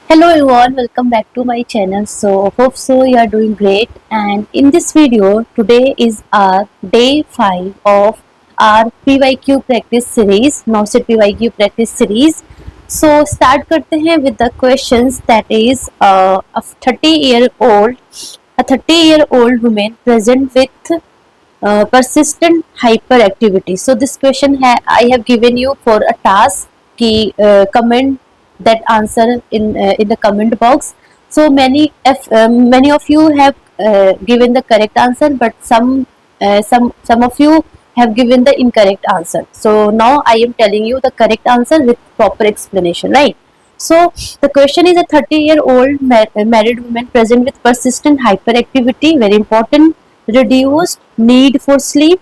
Hello everyone, welcome back to my channel. So hope so you are doing great, and in this video today is our day 5 of our PYQ practice series, NOSET PYQ practice series. So start करते हैं with the questions that is a 30-year-old woman present with persistent hyperactivity. So this question I have given you for a task कि comment that answer in the comment box. So many of you have given the correct answer, but some of you have given the incorrect answer. So now I am telling you the correct answer with proper explanation, right? So the question is, a 30-year-old married woman present with persistent hyperactivity, very important, reduced need for sleep,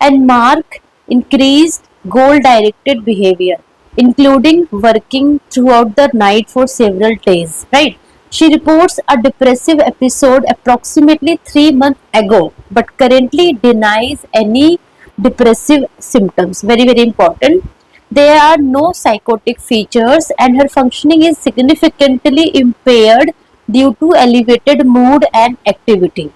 and mark increased goal directed behavior, including working throughout the night for several days, right? She reports a depressive episode approximately 3 months ago, but currently denies any depressive symptoms. Very, very important. There are no psychotic features, and her functioning is significantly impaired due to elevated mood and activity.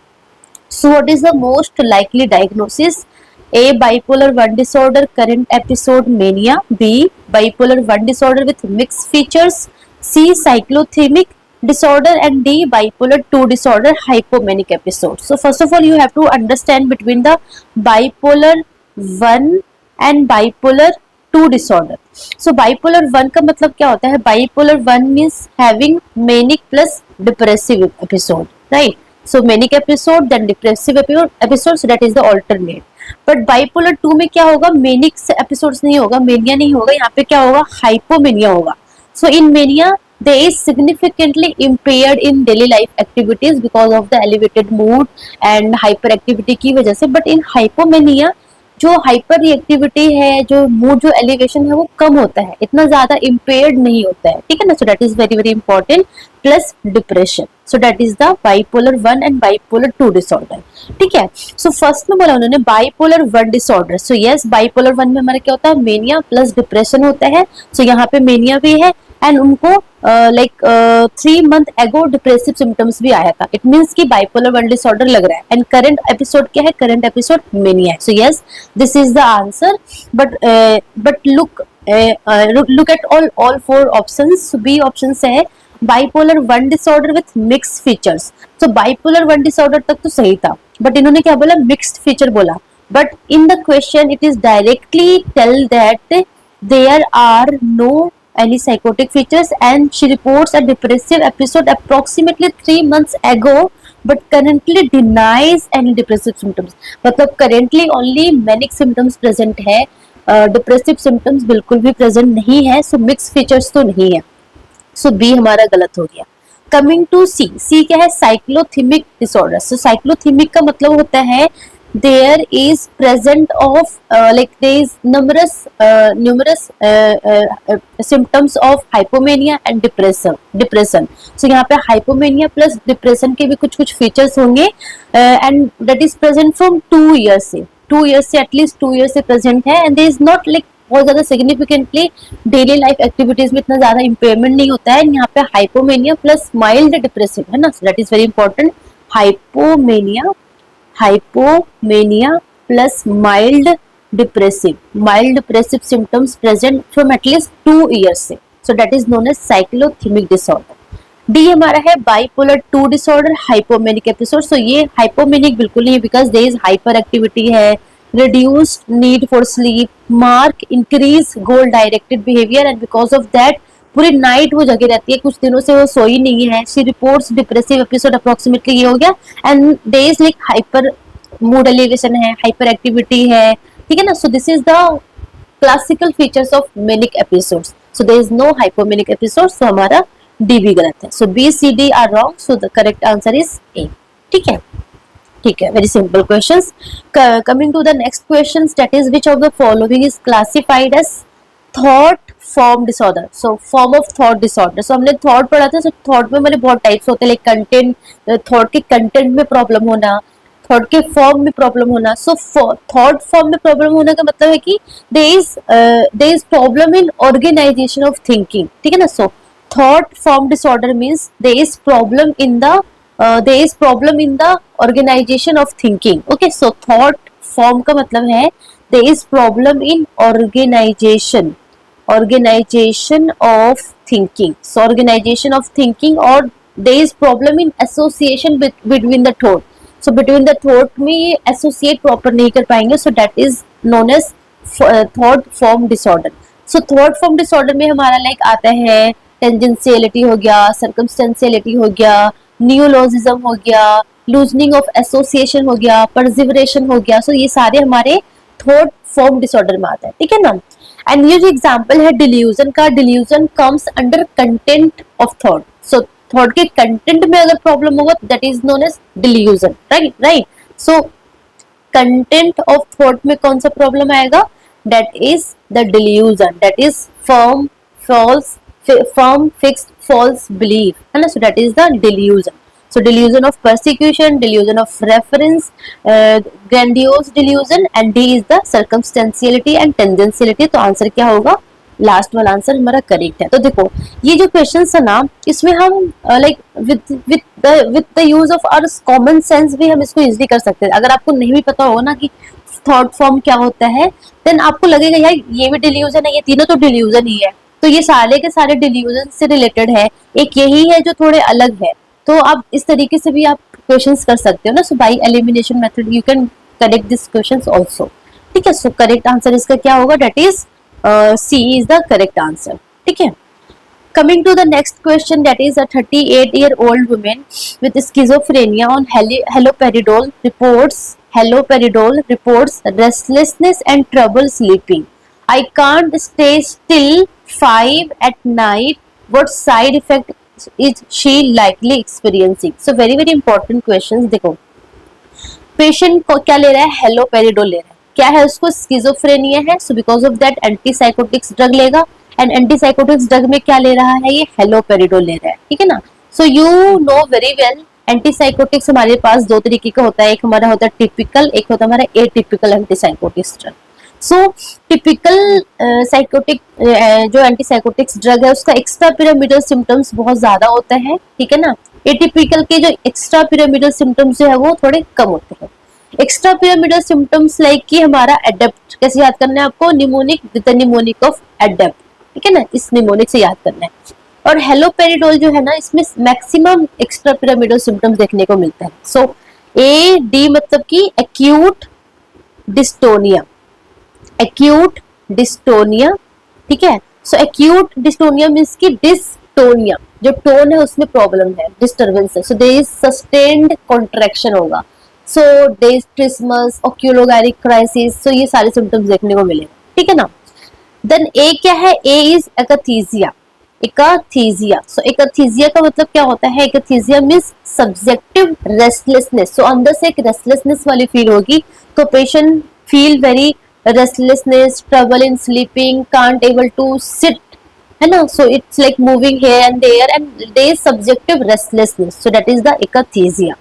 So what is the most likely diagnosis? A. Bipolar 1 disorder, current episode mania. B. Bipolar 1 disorder with mixed features. C. Cyclothymic disorder. And D. Bipolar 2 disorder, hypomanic episode. So first of all, you have to understand between the bipolar 1 and bipolar 2 disorder. So bipolar 1 का मतलब क्या होता है? Bipolar 1 means having manic plus depressive episode, right? So manic episode, then depressive episode, so that is the alternate. But bipolar 2 में क्या होगा? Manic episodes नहीं होगा, मेनिया नहीं होगा, यहाँ पे क्या होगा? हाइपोमेनिया होगा. So in mania they is significantly impaired in daily life activities because of the elevated mood and hyper activity की वजह से. बट इन हाइपोमेनिया जो हाइपर रिएक्टिविटी है, जो मूड जो एलिवेशन है वो कम होता है, इतना ज्यादा इम्पेयर्ड नहीं होता है, ठीक है ना. सो that is very very important. Plus depression, so that is the bipolar 1 and bipolar 2 disorder, ठीक है. सो फर्स्ट में बोला उन्होंने bipolar 1 disorder. So yes, bipolar 1 में हमारा क्या होता है? मेनिया प्लस डिप्रेशन होता है. सो यहाँ पे मेनिया भी है एंड उनको 3 months एगो डिप्रेसिव सिम्टम्स भी आया था. इट मीन्स कि बाइपोलर 1 डिसऑर्डर लग रहा है. एंड करंट एपिसोड क्या है? करंट एपिसोड मेनिया है. So yes, this is the answer. But look at all 4 options. B option है bipolar 1 disorder with mixed features. So bipolar 1 disorder तक तो सही था, बट इन्होंने क्या बोला? मिक्स्ड फीचर बोला. But in the question it is directly tell that there are no any psychotic features and she reports a depressive episode approximately 3 months ago but currently denies any depressive symptoms. मतलब currently only manic symptoms present है, depressive symptoms बिल्कुल भी present नहीं है. so mixed features तो नहीं है. so B हमारा गलत हो गया. coming to C क्या है? cyclothymic disorder. so cyclothymic का मतलब होता है there is present of there is numerous symptoms of hypomania and depression. so यहाँ पे hypomania plus depression के भी कुछ features होंगे and that is present from 2 years से at least 2 years से present है. and there is not बहुत ज्यादा सिग्निफिकेंटली डेली लाइफ एक्टिविटीज में इतना ज्यादा इम्पेयरमेंट नहीं होता है. यहाँ पे हाइपोमेनिया प्लस माइल्ड डिप्रेसिव है ना. That is very important. Hypomania plus mild depressive symptoms present from at least 2 years से. So that is known as cyclothymic disorder. D हमारा है bipolar 2 disorder, hypomanic episode. So ये हाइपोमेनिक बिल्कुल नहीं है because there is hyper activity है, reduced need for sleep, mark increase goal directed behavior and because of that पूरी night वो जगी रहती है, कुछ दिनों से वो सोई नहीं है. She reports depressive episode approximately ये हो गया and days like hyper mood elevation है, हाइपर एक्टिविटी है, ठीक है ना. So this is the classical features of manic episodes. So there is no hypomanic episode. So हमारा डी भी गलत है. So B C D are wrong. So the correct answer is A, ठीक है. ठीक है, very simple questions. Coming to the next questions, that is which of the following is classified as thought form disorder. So form of thought disorder. So हमने thought पढ़ा था. So thought में मैंने बहुत टाइप्स होते हैं, लाइक कंटेंट, थॉट के content में प्रॉब्लम होना, थॉट के फॉर्म में प्रॉब्लम होना. सो थॉट फॉर्म में प्रॉब्लम होने का मतलब है कि there is problem in organisation of thinking, ठीक है ना. सो thought form disorder means there is problem in the organization of thinking. Okay, so thought form का मतलब है there is problem in organization of thinking. So organization of thinking, or there is problem in association between the thought. So between the thought में ये associate proper नहीं कर पाएंगे, so that is known as thought form disorder. So thought form disorder में हमारा like आता है टेंजेंशियलिटी हो गया, सर्कमस्टेंशियलिटी हो गया, नियोलॉजिज्म हो गया, लूजनिंग ऑफ एसोसिएशन हो गया, परसिवरेशन हो गया. सो ये सारे हमारे थॉट फॉर्म डिसऑर्डर में आते हैं. ठीक है ना. एंड ये जो एग्जांपल है डिल्यूजन का, delusion comes under content of thought. So thought के कंटेंट में अगर प्रॉब्लम होगा that is known as delusion. Right. So content of thought में कौन सा प्रॉब्लम आएगा? That is the delusion, that is firm fixed false belief, है ना. So that is the delusion. So delusion of persecution, delusion of reference, grandiose delusion, and D is the circumstantiality and tangentiality. तो answer क्या होगा? Last वाला answer हमारा correct है. तो देखो ये जो क्वेश्चन है ना, इसमें हम like with the use of our common sense भी हम इसको इजीली कर सकते हैं. अगर आपको नहीं भी पता होगा ना कि थॉट फॉर्म क्या होता है, देन आपको लगेगा यार ये भी डिल्यूजन है, ये तीनों तो डिल्यूजन ही है. तो ये सारे के सारे डिल्यूजन से रिलेटेड है, एक यही है जो थोड़े अलग है. तो आप इस तरीके से भी आप क्वेश्चंस कर सकते हो ना. So by elimination method you can correct this questions also. ठीक है. सो करेक्ट आंसर इसका क्या होगा? That is C is the correct answer. ठीक है. Coming to the next question, that is a 38-year-old woman with schizophrenia on haloperidol reports restlessness and trouble sleeping. I can't stay still 5 at night. What side effect is she likely experiencing? So very very important questions. देखो patient को क्या ले रहा है? Haloperidol ले रहा है. क्या है उसको? स्किजोफ्रेनिया है. So because of that antipsychotics drug लेगा. एंड एंटीसाइकोटिक्स ड्रग में क्या ले रहा है? ये हेलोपेरिडोल ले रहा है. ठीक है ना. So you know very well antipsychotics हमारे पास दो तरीके का होता है. एक हमारा होता है टिपिकल, एक होता है हमारा एटिपिकल एंटीसाइकोटिक्स ड्रग. सो टिपिकल साइकोटिक जो एंटीसाइकोटिक्स ड्रग है उसका एक्स्ट्रा पिरामिडल सिम्टम्स बहुत ज्यादा होता है. ठीक है ना. एटिपिकल के जो एक्स्ट्रा पिरामिडल सिम्टम्स जो है वो थोड़े कम होते हैं. एक्स्ट्रा पिरामिडल सिम्टम्स लाइक कि हमारा एडेप्ट कैसे याद करना है आपको? Mnemonic with the mnemonic of adept. ठीक है ना. इस निमोनिक से याद करना है. और हेलोपेरिडोल जो है ना, इसमें मैक्सिमम एक्स्ट्रा पिरामिडल सिम्टम्स देखने को मिलता है. सो ए डी मतलब कि एक्यूट डिस्टोनिया. ठीक है. सो एक्यूट डिस्टोनिया मींस की डिस्टोनिया जो टोन है उसमें प्रॉब्लम है, डिस्टर्बेंस है. So there is sustained contraction होगा. So डेस्ट्रिस्मस, ओक्यूलोगैरिक crisis. सो ये सारे सिम्टम्स देखने को मिलेंगे. ठीक है ना. देन ए क्या है? ए इज एकथीजिया. सो एकथीजिया का मतलब क्या होता है? एकथीजिया मींस सब्जेक्टिव रेस्टलेसनेस. सो अंदर से एक रेस्टलेसनेस वाली फील होगी. तो patient feel very restlessness, trouble in sleeping, can't able to sit, है ना. So it's like moving here and there, and there is subjective restlessness. So that is the akathisia.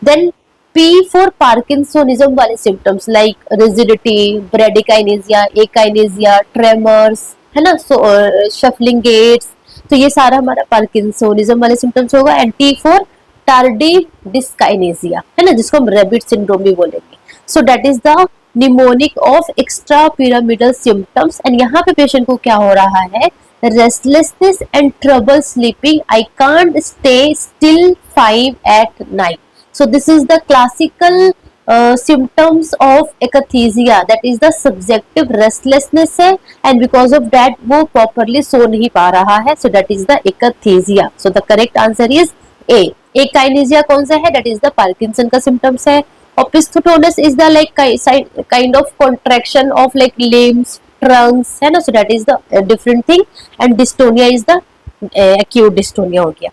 Then P for Parkinsonism वाले symptoms like rigidity, bradykinesia, akinesia, tremors, है ना. So shuffling gaits. तो ये सारा हमारा parkinsonism वाले symptoms होगा. And T for tardive dyskinesia, है ना, जिसको हम रैबिट सिंड्रोम भी बोलेंगे. सो that is the mnemonic of extra pyramidal symptoms. And यहाँ पे पेशेंट को क्या हो रहा है? Restlessness and trouble sleeping. I can't stay still 5 at night. So this is the classical symptoms of akathisia, that is the subjective restlessness है, and because of that वो properly सो नहीं पा रहा है. So that is the akathisia. So the correct answer is A. Akinesia कौन सा है? That is the Parkinson का symptoms है. Opisthotonus is the like kind of contraction of like limbs, trunks, है ना. So that is the different thing. And dystonia is the acute dystonia हो गया.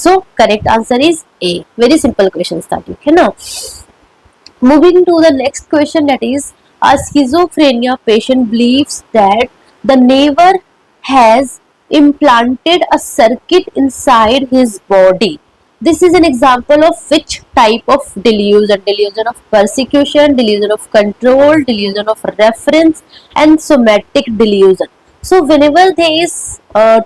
So correct answer is A. Very simple questions था. ठीक है ना. Moving to the next question, that is a schizophrenia patient believes that the neighbor has implanted a circuit inside his body. This is an example of which type of delusion? Delusion of persecution, delusion of control, delusion of reference, and somatic delusion. So whenever there is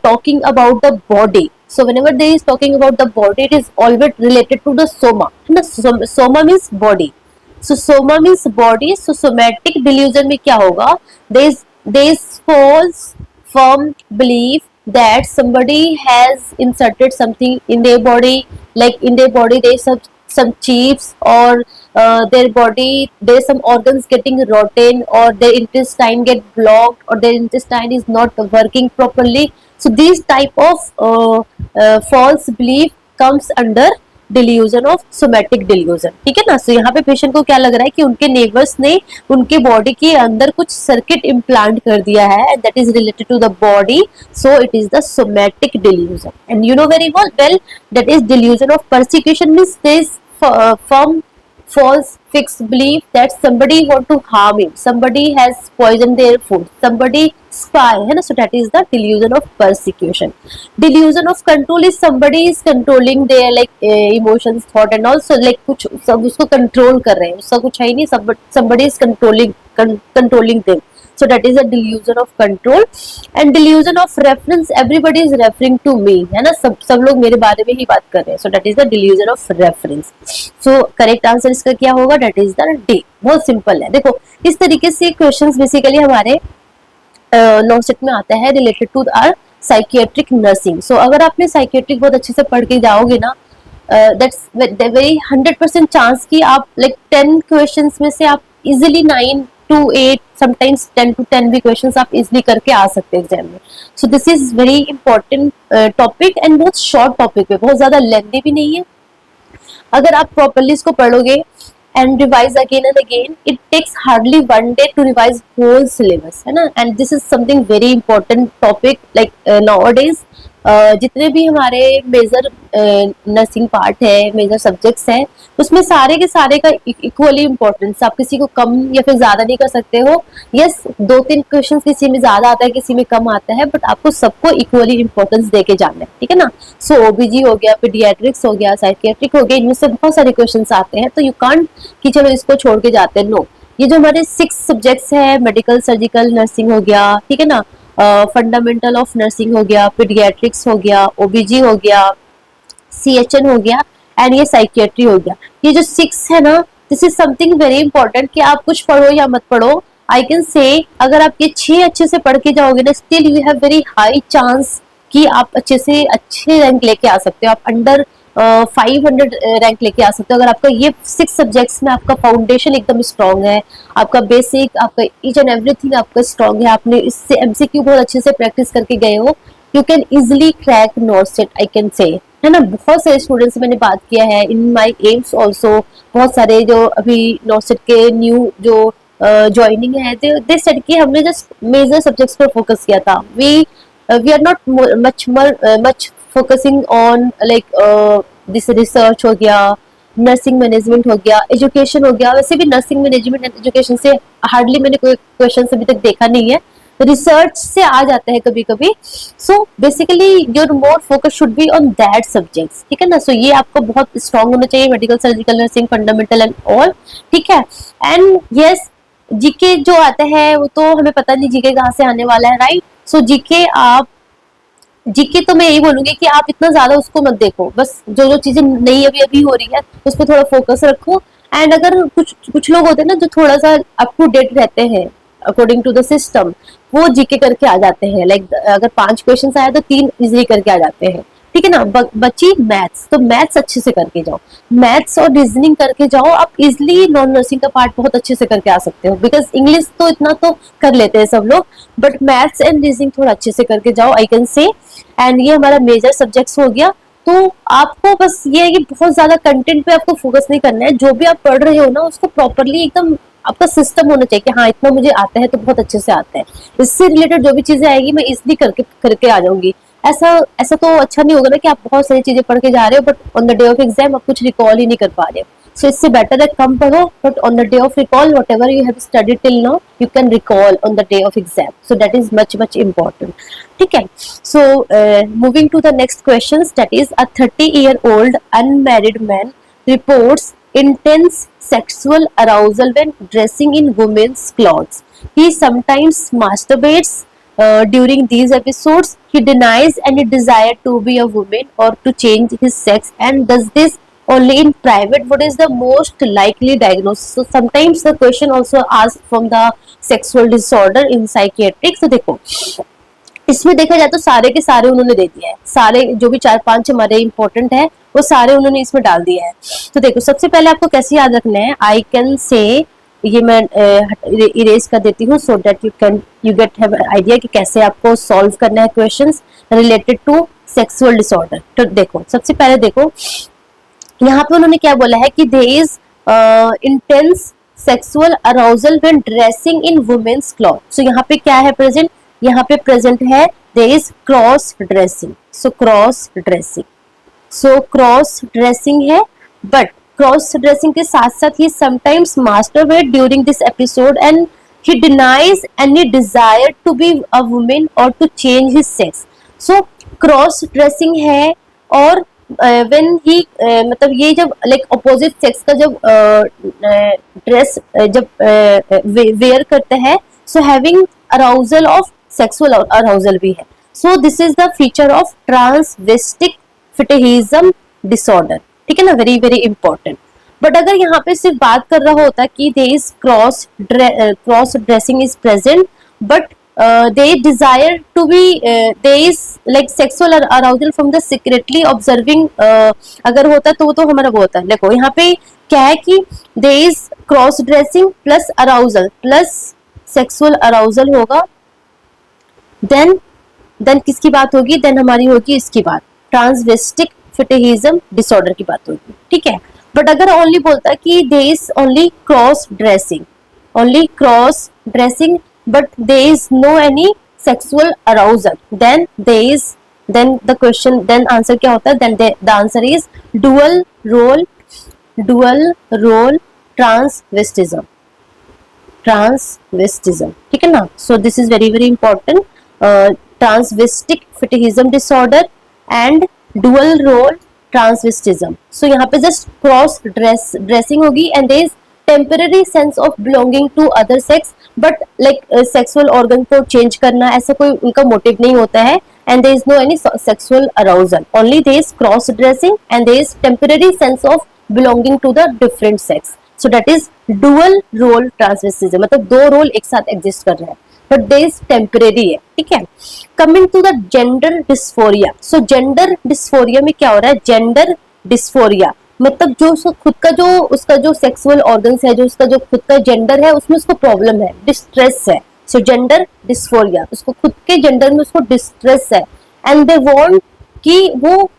talking about the body. So whenever there is talking about the body, it is always related to the soma. है ना? Soma means body. So soma means body. So somatic delusion में क्या होगा? There is false firm belief that somebody has inserted something in their body, like in their body there is some chips, or their body there is some organs getting rotten, or their intestine get blocked, or their intestine is not working properly. So these type of false belief comes under delusion of somatic delusion. ठीक है ना? सो यहाँ पे patient को क्या लग रहा है कि उनके नेबर्स ने उनके बॉडी के अंदर कुछ सर्किट इम्प्लांट कर दिया है, and that is related to the body. So it is the somatic delusion. And you know very well that is delusion of persecution means this firm false fixed belief that somebody want to harm him, somebody has poisoned their food, somebody spy, है ना? So that is the delusion of persecution. Delusion of control is somebody is controlling their like emotions, thought and also like कुछ सब उसको control कर रहे हैं, उसका कुछ है ही नहीं, somebody is controlling them. So that is a delusion of control. And delusion of reference, everybody is referring to me, है ना? सब लोग मेरे बारे में ही बात कर रहे हैं. So that is the delusion of reference. So correct answer इसका क्या होगा? That is the D. बहुत सिंपल है. देखो इस तरीके से क्वेश्चंस बेसिकली हमारे नॉसेट में आता है related to our psychiatric nursing. So अगर आपने साइकियाट्रिक बहुत अच्छे से पढ़ के जाओगे ना, दैट्स वेरी 100% चांस कि आप लाइक 10 क्वेश्चंस में से आप इजिली 9 to 8 sometimes 10 to 10 भी क्वेश्चंस आप इजिली करके आ सकते हैं एग्जाम में. सो this is very important topic and बहुत शॉर्ट टॉपिक है, बहुत ज्यादा लेंथी भी नहीं है. अगर आप प्रॉपरली इसको पढ़ोगे and revise again and again, it takes hardly 1 day to revise whole syllabus, है ना? And this is something very important topic like nowadays. जितने भी हमारे मेजर नर्सिंग पार्ट है, मेजर सब्जेक्ट्स हैं, उसमें सारे के सारे का इक्वली इम्पोर्टेंस. आप किसी को कम या फिर ज्यादा नहीं कर सकते हो. यस 2-3 क्वेश्चन किसी में ज्यादा आता है, किसी में कम आता है, बट आपको सबको इक्वली इम्पोर्टेंस दे के जाना है. ठीक है ना? सो ओबीजी हो गया, पीडियाट्रिक्स हो गया, साइकियाट्रिक हो गया, इनमें से बहुत सारे क्वेश्चन आते हैं. तो यू कांट कि चलो इसको छोड़ के जाते हैं. नो, ये जो हमारे 6 सब्जेक्ट्स है, मेडिकल, सर्जिकल, नर्सिंग हो गया, ठीक है ना, फंडामेंटल ऑफ नर्सिंग हो गया, पीडियाट्रिक्स हो गया, ओबीजी हो गया, सीएचएन हो गया, एंड ये साइकियाट्री हो गया. ये जो 6 है ना, this is something very important कि आप कुछ पढ़ो या मत पढ़ो. आई कैन से अगर आप ये 6 अच्छे से पढ़ के जाओगे ना, still you have very high chance कि आप अच्छे रैंक लेके आ सकते हो. आप अंडर 500 रैंक लेके आ सकते हो अगर आपका ये 6 सब्जेक्ट्स में आपका फाउंडेशन एकदम स्ट्रांग है, आपका बेसिक, आपका ईच एंड एवरीथिंग आपका स्ट्रांग है, आपने इससे एमसीक्यू बहुत अच्छे से प्रैक्टिस करके गए हो, you can easily crack नॉर्सेट. I can say, है ना? बहुत सारे स्टूडेंट्स से मैंने बात किया है इन माई एम्स ऑल्सो. बहुत सारे जो अभी नॉर्सेट के न्यू जो ज्वाइनिंग है, दे सेड कि हमने जस्ट मेजर सब्जेक्ट्स पर फोकस किया था. We are not much focusing on like this research हो गया, नर्सिंग मैनेजमेंट हो गया, एजुकेशन हो गया. वैसे भी नर्सिंग मैनेजमेंट एंड एजुकेशन से हार्डली मैंने कोई क्वेश्चन अभी तक देखा नहीं है, रिसर्च से आ जाता है कभी कभी. So basically your more focus should be on that subjects. ठीक है ना? सो ये आपको बहुत स्ट्रांग होना चाहिए, medical, surgical, nursing, fundamental and all. ठीक है? एंड यस, जीके जो आता है वो तो हमें पता नहीं जीके कहाँ से आने वाला है, राइट? सो जीके तो मैं यही बोलूंगी कि आप इतना ज्यादा उसको मत देखो, बस जो चीजें नई अभी हो रही है उस पर थोड़ा फोकस रखो. एंड अगर कुछ लोग होते हैं ना जो थोड़ा सा अप टू डेट रहते हैं अकॉर्डिंग टू द सिस्टम, वो जीके करके आ जाते हैं. लाइक अगर 5 क्वेश्चन आए तो 3 इजिली करके आ जाते हैं. ठीक है ना? बची मैथ्स, तो मैथ्स अच्छे से करके जाओ, मैथ्स और रीजनिंग करके जाओ. आप इजिली नॉन नर्सिंग का पार्ट बहुत अच्छे से करके आ सकते हो, बिकॉज इंग्लिश तो इतना तो कर लेते हैं सब लोग, बट मैथ्स एंड रीजनिंग थोड़ा अच्छे से करके जाओ. I can say. एंड ये हमारा मेजर सब्जेक्ट्स हो गया. तो आपको बस ये है कि बहुत ज्यादा कंटेंट पे आपको फोकस नहीं करना है. जो भी आप पढ़ रहे हो ना, उसको प्रॉपरली एकदम आपका सिस्टम होना चाहिए कि हाँ इतना मुझे आता है तो बहुत अच्छे से आता है. इससे रिलेटेड जो भी चीजें आएगी मैं इजिली करके आ जाऊंगी. ऐसा तो अच्छा नहीं होगा ना कि आप बहुत सारी चीजें पढ़ के जा रहे हो but on the day of exam आप कुछ रिकॉल ही नहीं कर पा रहे हो. सो इससे बेटर है कम पढ़ो, but on the day of recall whatever you have studied till now you can recall on the day of exam. So that is much important. ठीक है? So moving to the next question, that is a 30-year-old unmarried man reports intense sexual arousal when dressing in women's clothes. He sometimes masturbates during these episodes he denies any desire to be a woman or to change his sex, and does this only in private. What is the most likely diagnosis? So sometimes the question also asked from the sexual disorder in psychiatric. So देखो इसमें देखा जाए तो सारे के सारे उन्होंने दे दिया है, सारे जो भी 4-5 हमारे इंपॉर्टेंट है वो सारे उन्होंने इसमें डाल दिया है। तो देखो सबसे पहले आपको कैसे याद रखना है, आई कैन से, ये मैं इरेज कर देती हूँ so that you get have idea कि कैसे आपको सॉल्व करना है questions related to sexual disorder. तो देखो सबसे पहले देखो यहाँ पे उन्होंने क्या बोला है कि there is intense sexual arousal when dressing in women's cloth. So यहाँ पे क्या है प्रेजेंट, यहाँ पे प्रेजेंट है there is cross dressing. So cross dressing, so cross dressing है, बट क्रॉस ड्रेसिंग के साथ साथ ही sometimes masturbate during this episode and he denies any desire to be a woman or to change his sex. So cross dressing है और when he मतलब ये जब like opposite sex का जब ड्रेस जब वेयर करते हैं, so having arousal of sexual arousal भी है. So this is the feature of transvestic fetishism disorder. ठीक है ना, वेरी वेरी इंपॉर्टेंट। बट अगर यहाँ पे सिर्फ बात कर रहा होता कि they is cross dressing is present but they desire to be they is like sexual arousal from the secretly observing, अगर होता तो वो तो हमारा वो होता है। देखो यहाँ पे क्या है कि they is cross dressing plus arousal plus sexual arousal होगा, देन किसकी बात होगी, देन हमारी होगी इसकी बात, ट्रांसवेस्टिक फिटिहिज्म डिसऑर्डर की बात होगी। ठीक है, बट अगर ओनली बोलता कि they is only cross dressing but they is no any sexual arousal, then the question, then answer क्या होता है, then the answer is dual role transvestism. ठीक है ना, so this is very very important, transvestic fetishism disorder and dual role transvestism. So यहाँ पे just cross dressing होगी and there is temporary sense of belonging to other sex, but like sexual organ को change करना ऐसा कोई उनका motive नहीं होता है, and there is no any sexual arousal, only there is cross dressing and there is temporary sense of belonging to the different sex. So that is dual role transvestism, मतलब दो role एक साथ exist कर रहे हैं but they is temporary है। ठीक है, coming to the gender dysphoria. So gender dysphoria में क्या हो रहा है, जेंडर डिस्फोरिया मतलब जो उसका जो सेक्सुअल ऑर्गन्स है, जो उसका जो खुद का जेंडर है उसमें उसको प्रॉब्लम है, डिस्ट्रेस है। सो जेंडर डिस्फोरिया, उसको खुद के जेंडर में उसको डिस्ट्रेस है एंड दे वांट कि वो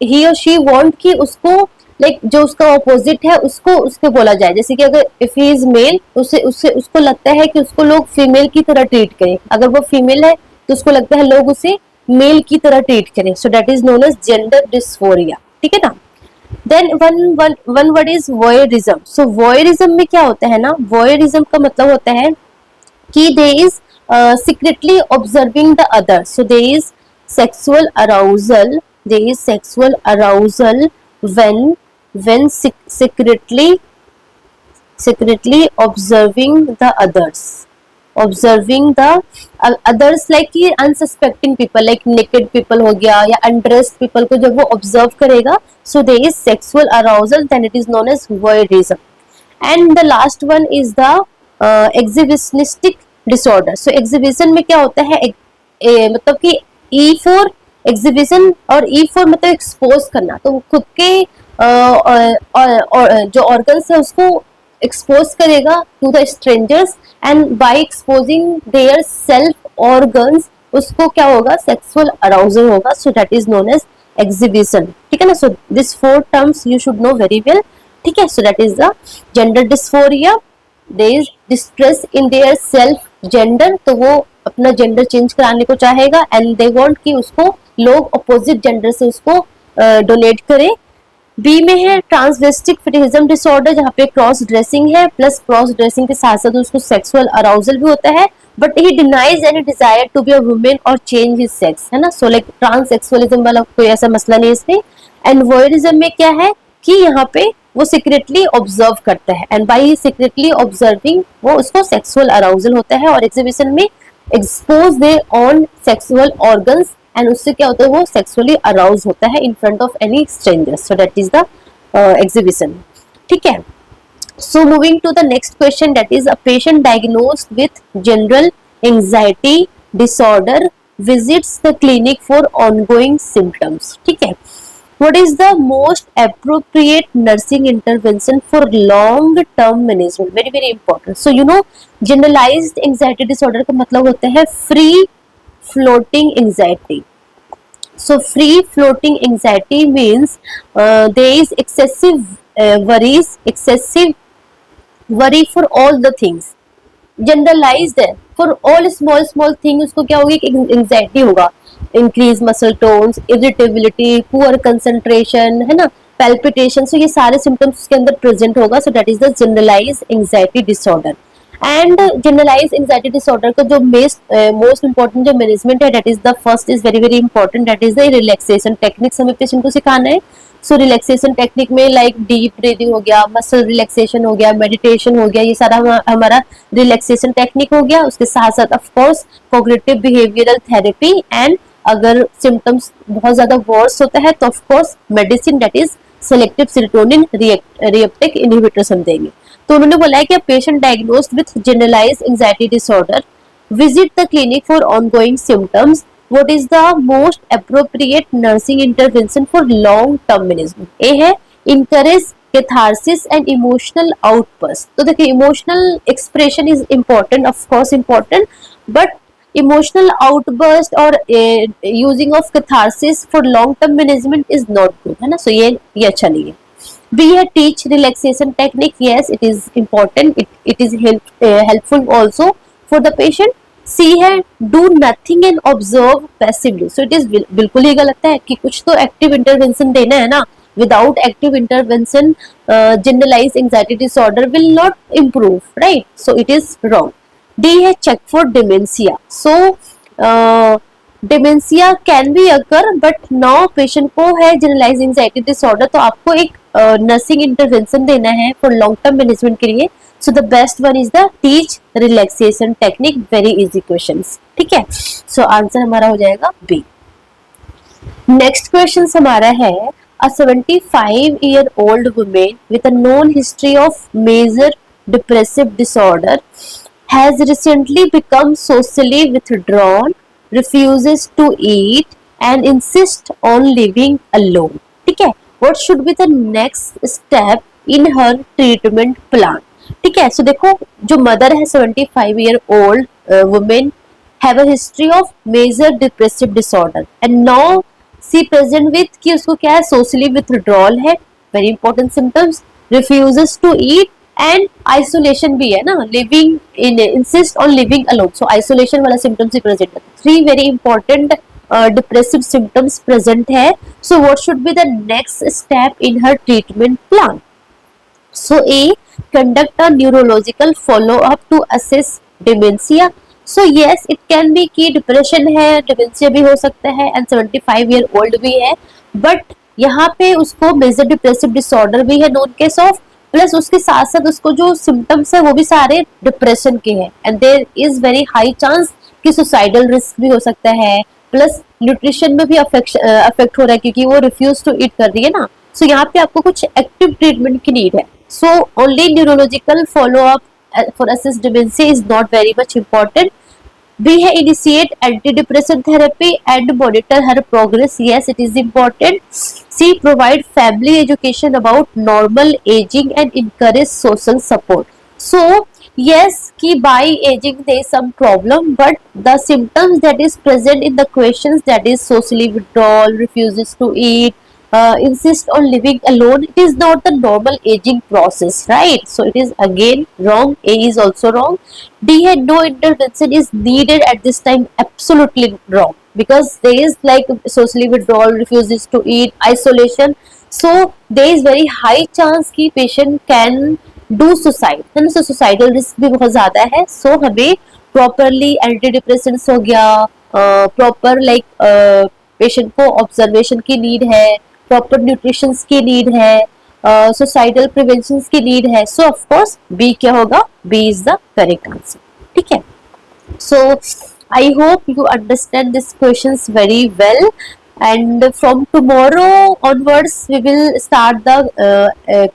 ही और शी वांट कि उसको लाइक जो उसका ऑपोजिट है उसको बोला जाए। जैसे कि अगर इफ ही इज मेल उसको लगता है कि उसको लोग फीमेल की तरह ट्रीट करें, अगर वो फीमेल है तो उसको लगता है लोग उसे मेल की तरह ट्रीट करें। So that is known as gender dysphoria. ठीक है ना, then one word is voyeurism. So voyeurism में क्या होता है ना, वॉयरिज्म का मतलब होता है कि they is secretly observing the other. So they is sexual arousal when secretly observing the others like unsuspecting people like naked people हो गया या undressed people को जब वो observe करेगा, so there is sexual arousal, then it is known as voyeurism. And the last one is the exhibitionistic disorder. So exhibition में क्या होता है, मतलब कि E for exhibition और E for मतलब expose करना, तो वो खुद के जो ऑर्गन्स है उसको एक्सपोज करेगा to the strangers and by exposing their self organs उसको क्या होगा, सेक्सुअल अराउजल होगा। So that is known as exhibition. ठीक है ना, so this 4 terms you should know very well. ठीक है, so that is the gender dysphoria, there is distress in their self gender, तो वो अपना जेंडर चेंज कराने को चाहेगा एंड दे वांट कि उसको लोग अपोजिट जेंडर से उसको डोनेट करें। बी में है ट्रांसवेस्टिक फिटिहिज्म डिसऑर्डर, जहाँ पे क्रॉस ड्रेसिंग है प्लस क्रॉस ड्रेसिंग के साथ साथ उसको सेक्सुअल अराउजल भी होता है, but he denies any desire to be a women or change his sex, है ना। सो लाइक ट्रांससेक्सुअलिज्म वाला कोई ऐसा मसला नहीं इसमें। एंड वॉयरिज्म में क्या है कि यहाँ पे वो सीक्रेटली ऑब्जर्व करता है एंड बाय सीक्रेटली ऑब्जर्विंग वो उसको सेक्सुअल अराउजल होता है। और एग्जिबिशन में expose their on sexual organs and उससे क्या होता है, वो सेक्सुअली अराउज होता है in front of any strangers, so that is the exhibition. ठीक है, so moving to the next question, that is a patient diagnosed with general anxiety disorder visits the clinic for ongoing symptoms। ठीक है, what is the most appropriate nursing intervention for long term management? Very very important। so you know generalized anxiety disorder का मतलब होता है free floating anxiety। so free floating anxiety means there is excessive worries, excessive worry for all the things, generalized है for all small small thing, उसको क्या होगी, anxiety होगा, increase muscle tones, irritability, poor concentration, है ना, palpitation, सो ये सारे symptoms उसके अंदर प्रेजेंट होगा, so that is the generalise anxiety disorder. And generalise anxiety disorder का जो मोस्ट इंपॉर्टेंट जो मैनेजमेंट है, that is the first is very very important, that is the relaxation techniques हमें पेशेंट को सिखाना है। सो रिलैक्सेशन टेक्निक में like deep breathing हो गया, मसल रिलैक्सेशन हो गया, मेडिटेशन हो गया, ये सारा हमारा रिलैक्सेशन टेक्निक हो गया। उसके साथ साथ of course cognitive behavioural therapy, and अगर सिम्टम्स बहुत ज्यादा वर्स होता है तो of course medicine, that is selective serotonin reuptake inhibitors हम देंगे। तो उन्होंने बोला है कि patient diagnosed with generalised anxiety disorder visit the clinic for ongoing symptoms, what is the most appropriate nursing intervention for long term management? A है encourage catharsis and emotional outburst। तो देखिए emotional expression is important, of course important, but emotional outburst or using of catharsis for long term management is not good, है ना, so ये अच्छा नहीं है। B है teach relaxation technique, yes it is important, it is helpful also for the patient। C है do nothing and observe passively, so it is बिल्कुल ही गलत है कि कुछ तो एक्टिव इंटरवेंशन देना है ना, without active intervention generalised anxiety disorder will not improve, right, so it is wrong. D है check for dementia, so dementia can be occur, but now patient को है जनरलाइज्ड एंजाइटी डिसऑर्डर, तो आपको एक nursing intervention देना है for long term management के लिए, so the best one is the teach relaxation technique, very easy questions। ठीक है, so answer हमारा हो जाएगा B। next questions हमारा है a 75-year-old woman with a known history of major depressive disorder has recently become socially withdrawn, refuses to eat and insists on living alone। ठीक है, what should be the next step in her treatment plan? ठीक है, सो देखो जो mother है 75-year-old women have a history of major depressive disorder and now she present with कि उसको क्या है, सोशली विथड्रॉल है, very important symptoms, refuses to eat and isolation भी है ना, living in insist on living alone, so isolation वाला symptoms ही प्रेजेंट है। Three very important depressive symptoms present है, so what should be the next step in her treatment plan? So A, conduct a neurological follow-up to assess dementia। So yes, it can be कि depression है, dementia भी हो सकता है and 75-year-old भी है, but यहाँ पे उसको major depressive disorder भी है known case of, प्लस उसके साथ साथ उसको जो symptoms है वो भी सारे depression के हैं and there is very high chance कि suicidal risk भी हो सकता है, प्लस न्यूट्रिशन में भी अफेक्ट हो रहा है क्योंकि वो रिफ्यूज टू ईट कर रही है ना, सो यहाँ पे आपको कुछ एक्टिव ट्रीटमेंट की नीड है। So only neurological follow up for assess dementia is not very much important. B है initiate anti depression therapy and monitor her progress, yes it is important. C provide family education about normal aging and encourage social support. So yes ki by aging there is some problem, but the symptoms that is present in the questions, that is socially withdrawal, refuses to eat, insist on living alone, it is not the normal aging process, right? So it is again wrong, A is also wrong। D है no intervention is needed at this time, absolutely wrong, because there is like socially withdrawal, refuses to eat, isolation, so there is very high chance कि patient can do suicide, है ना, सो suicidal risk भी बहुत ज्यादा है। सो हमें properly anti depressants हो गया, प्रॉपर लाइक पेशेंट को ऑब्जर्वेशन की नीड है, प्रॉपर न्यूट्रिशन की नीड है, सुसाइडल प्रिवेंशन की नीड है। सो ऑफ कोर्स बी क्या होगा, B is the correct answer. ठीक है, सो I hope you understand these questions very well. And from tomorrow onwards, we will start the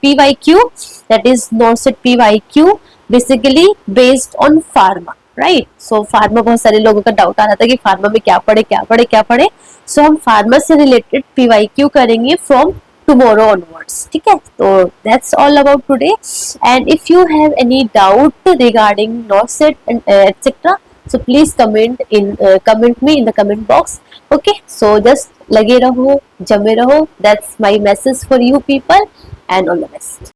PYQ, that is NORCET PYQ, basically based on pharma, right? So pharma, बहुत सारे लोगों का doubt आ रहा था कि pharma में क्या पढ़े क्या पढ़े क्या पढ़े. सो हम फार्मा से रिलेटेड PYQ करेंगे फ्रॉम tomorrow onwards. ठीक है, तो that's all about today. And if you have any doubt regarding NORCET and etc., so please comment me in the comment box. Okay, so just लगे रहो, जमे रहो. That's my message for you people, and all the best.